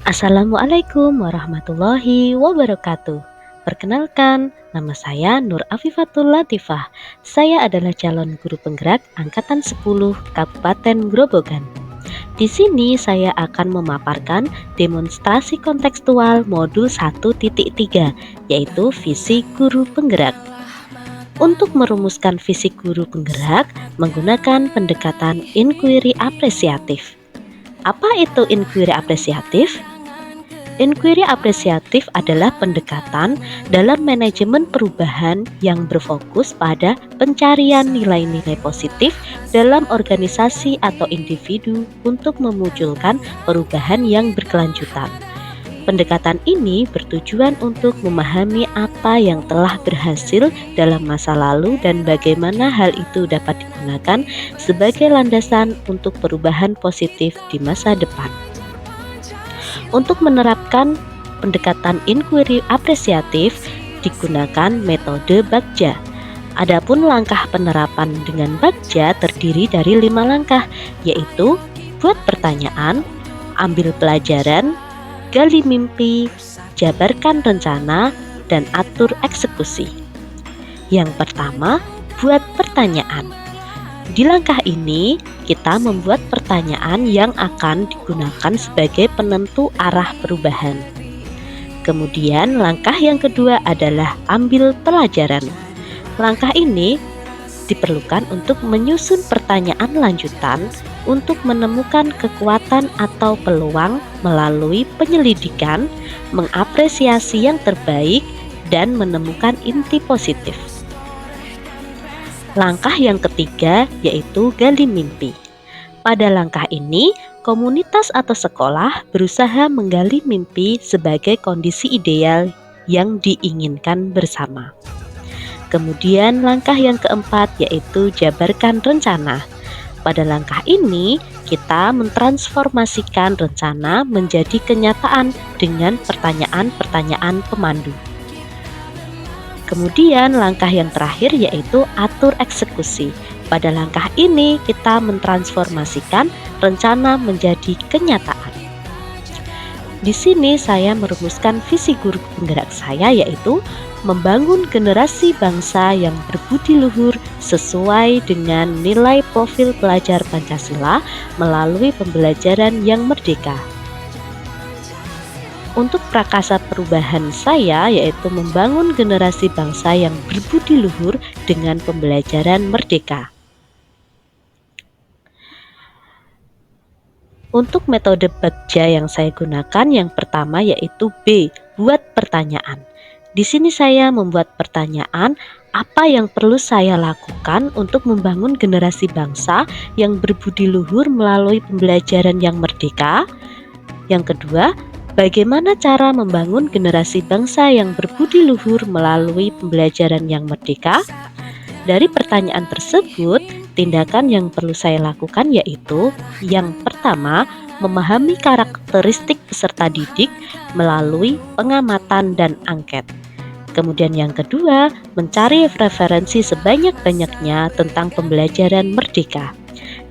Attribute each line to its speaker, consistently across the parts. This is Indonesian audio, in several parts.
Speaker 1: Assalamualaikum warahmatullahi wabarakatuh. Perkenalkan, nama saya Nur Afifatul Latifah. Saya adalah calon guru penggerak Angkatan 10 Kabupaten Grobogan. Di sini saya akan memaparkan demonstrasi kontekstual modul 1.3, yaitu visi guru penggerak. Untuk merumuskan visi guru penggerak menggunakan pendekatan inquiry apresiatif. Apa itu inquiry apresiatif? Inquiry apresiatif adalah pendekatan dalam manajemen perubahan yang berfokus pada pencarian nilai-nilai positif dalam organisasi atau individu untuk memunculkan perubahan yang berkelanjutan. Pendekatan ini bertujuan untuk memahami apa yang telah berhasil dalam masa lalu dan bagaimana hal itu dapat digunakan sebagai landasan untuk perubahan positif di masa depan. Untuk menerapkan pendekatan inquiry apresiatif digunakan metode Bagja. Adapun langkah penerapan dengan Bagja terdiri dari 5 langkah, yaitu buat pertanyaan, ambil pelajaran, gali mimpi, jabarkan rencana, dan atur eksekusi. Yang pertama, buat pertanyaan. Di langkah ini, kita membuat pertanyaan yang akan digunakan sebagai penentu arah perubahan. Kemudian, langkah yang kedua adalah ambil pelajaran. Langkah ini diperlukan untuk menyusun pertanyaan lanjutan untuk menemukan kekuatan atau peluang melalui penyelidikan, mengapresiasi yang terbaik, dan menemukan inti positif. Langkah yang ketiga yaitu gali mimpi. Pada langkah ini, komunitas atau sekolah berusaha menggali mimpi sebagai kondisi ideal yang diinginkan bersama. Kemudian langkah yang keempat yaitu jabarkan rencana. Pada langkah ini, kita mentransformasikan rencana menjadi kenyataan dengan pertanyaan-pertanyaan pemandu. Kemudian langkah yang terakhir yaitu atur eksekusi. Pada langkah ini kita mentransformasikan rencana menjadi kenyataan. Di sini saya merumuskan visi guru penggerak saya yaitu membangun generasi bangsa yang berbudi luhur sesuai dengan nilai profil pelajar Pancasila melalui pembelajaran yang merdeka. Untuk prakasa perubahan saya yaitu membangun generasi bangsa yang berbudi luhur dengan pembelajaran merdeka. Untuk metode Bagja yang saya gunakan yang pertama yaitu B, buat pertanyaan. Di sini saya membuat pertanyaan apa yang perlu saya lakukan untuk membangun generasi bangsa yang berbudi luhur melalui pembelajaran yang merdeka. Yang kedua, bagaimana cara membangun generasi bangsa yang berbudi luhur melalui pembelajaran yang merdeka? Dari pertanyaan tersebut, tindakan yang perlu saya lakukan yaitu yang pertama, memahami karakteristik peserta didik melalui pengamatan dan angket. Kemudian yang kedua, mencari referensi sebanyak-banyaknya tentang pembelajaran merdeka.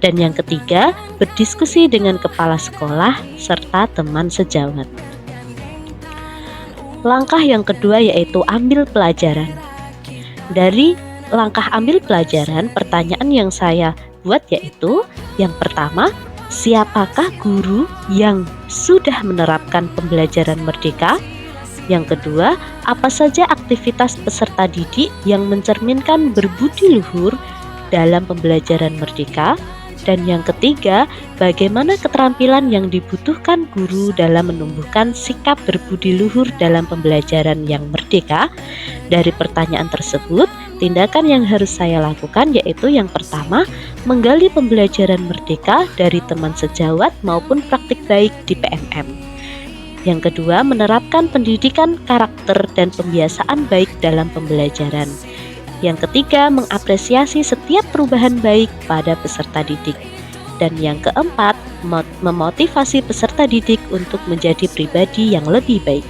Speaker 1: Dan yang ketiga, berdiskusi dengan kepala sekolah serta teman sejawat. Langkah yang kedua yaitu ambil pelajaran. Dari langkah ambil pelajaran, pertanyaan yang saya buat yaitu yang pertama, siapakah guru yang sudah menerapkan pembelajaran merdeka? Yang kedua, apa saja aktivitas peserta didik yang mencerminkan berbudi luhur dalam pembelajaran merdeka? Dan yang ketiga, bagaimana keterampilan yang dibutuhkan guru dalam menumbuhkan sikap berbudi luhur dalam pembelajaran yang merdeka? Dari pertanyaan tersebut, tindakan yang harus saya lakukan yaitu yang pertama, menggali pembelajaran merdeka dari teman sejawat maupun praktik baik di PMM. Yang kedua, menerapkan pendidikan karakter dan pembiasaan baik dalam pembelajaran. Yang ketiga, mengapresiasi setiap perubahan baik pada peserta didik. Dan yang keempat, memotivasi peserta didik untuk menjadi pribadi yang lebih baik.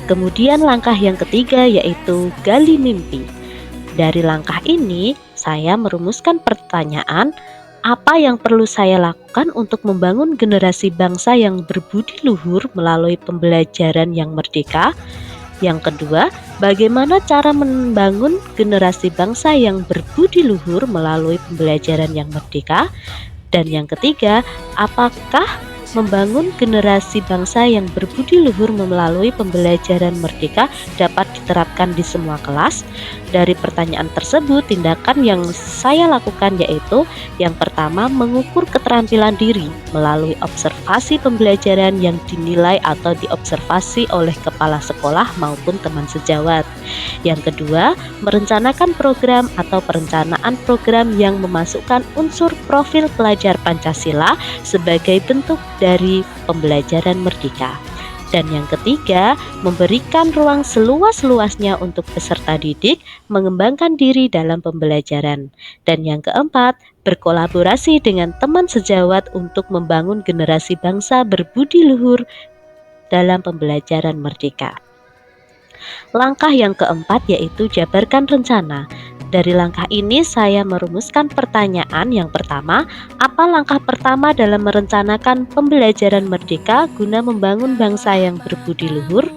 Speaker 1: Kemudian langkah yang ketiga yaitu gali mimpi. Dari langkah ini, saya merumuskan pertanyaan, Apa yang perlu saya lakukan untuk membangun generasi bangsa yang berbudi luhur melalui pembelajaran yang merdeka? Yang kedua, bagaimana cara membangun generasi bangsa yang berbudi luhur melalui pembelajaran yang merdeka? Dan yang ketiga, apakah membangun generasi bangsa yang berbudi luhur melalui pembelajaran merdeka dapat diterapkan di semua kelas? Dari pertanyaan tersebut, tindakan yang saya lakukan yaitu yang pertama, mengukur keterampilan diri melalui observasi pembelajaran yang dinilai atau diobservasi oleh kepala sekolah maupun teman sejawat. Yang kedua, merencanakan program atau perencanaan program yang memasukkan unsur profil pelajar Pancasila sebagai bentuk dari pembelajaran merdeka. Dan yang ketiga, memberikan ruang seluas-luasnya untuk peserta didik mengembangkan diri dalam pembelajaran. Dan yang keempat, berkolaborasi dengan teman sejawat untuk membangun generasi bangsa berbudi luhur dalam pembelajaran merdeka. Langkah yang keempat yaitu jabarkan rencana. Dari langkah ini saya merumuskan pertanyaan yang pertama, apa langkah pertama dalam merencanakan pembelajaran merdeka guna membangun bangsa yang berbudi luhur?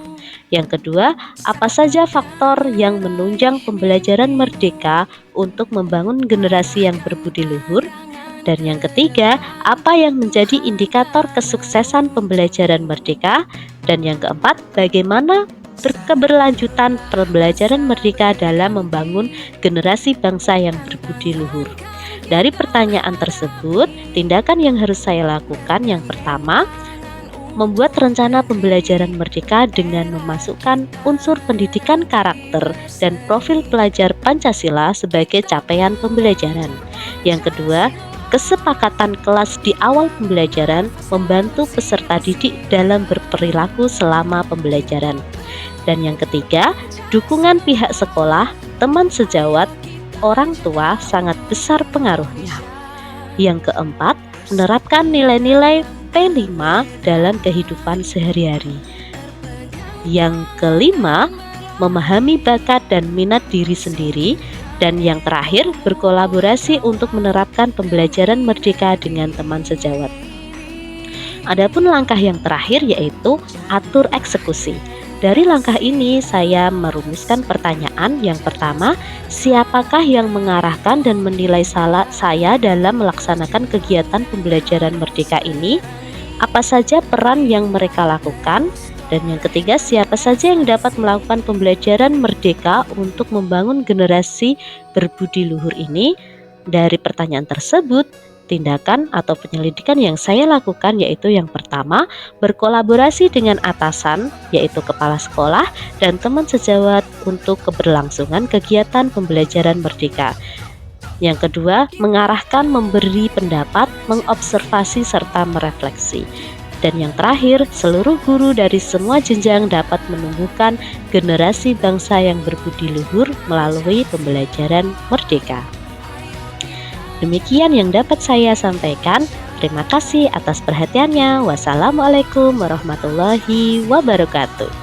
Speaker 1: Yang kedua, apa saja faktor yang menunjang pembelajaran merdeka untuk membangun generasi yang berbudi luhur? Dan yang ketiga, apa yang menjadi indikator kesuksesan pembelajaran merdeka? Dan yang keempat, bagaimana keberlanjutan pembelajaran merdeka dalam membangun generasi bangsa yang berbudi luhur. Dari pertanyaan tersebut, tindakan yang harus saya lakukan yang pertama, membuat rencana pembelajaran merdeka dengan memasukkan unsur pendidikan karakter dan profil pelajar Pancasila sebagai capaian pembelajaran. Yang kedua, kesepakatan kelas di awal pembelajaran membantu peserta didik dalam berperilaku selama pembelajaran. Dan yang ketiga, dukungan pihak sekolah, teman sejawat, orang tua sangat besar pengaruhnya. Yang keempat, menerapkan nilai-nilai P5 dalam kehidupan sehari-hari. Yang kelima, memahami bakat dan minat diri sendiri. Dan yang terakhir, berkolaborasi untuk menerapkan pembelajaran merdeka dengan teman sejawat. Adapun langkah yang terakhir yaitu atur eksekusi. Dari langkah ini saya merumuskan pertanyaan yang pertama, siapakah yang mengarahkan dan menilai saya dalam melaksanakan kegiatan pembelajaran merdeka ini? Apa saja peran yang mereka lakukan? Dan yang ketiga, siapa saja yang dapat melakukan pembelajaran merdeka untuk membangun generasi berbudi luhur ini? Dari pertanyaan tersebut, tindakan atau penyelidikan yang saya lakukan yaitu yang pertama, berkolaborasi dengan atasan yaitu kepala sekolah dan teman sejawat untuk keberlangsungan kegiatan pembelajaran merdeka. Yang kedua, mengarahkan, memberi pendapat, mengobservasi serta merefleksi. Dan yang terakhir, seluruh guru dari semua jenjang dapat menumbuhkan generasi bangsa yang berbudi luhur melalui pembelajaran merdeka. Demikian yang dapat saya sampaikan. Terima kasih atas perhatiannya. Wassalamualaikum warahmatullahi wabarakatuh.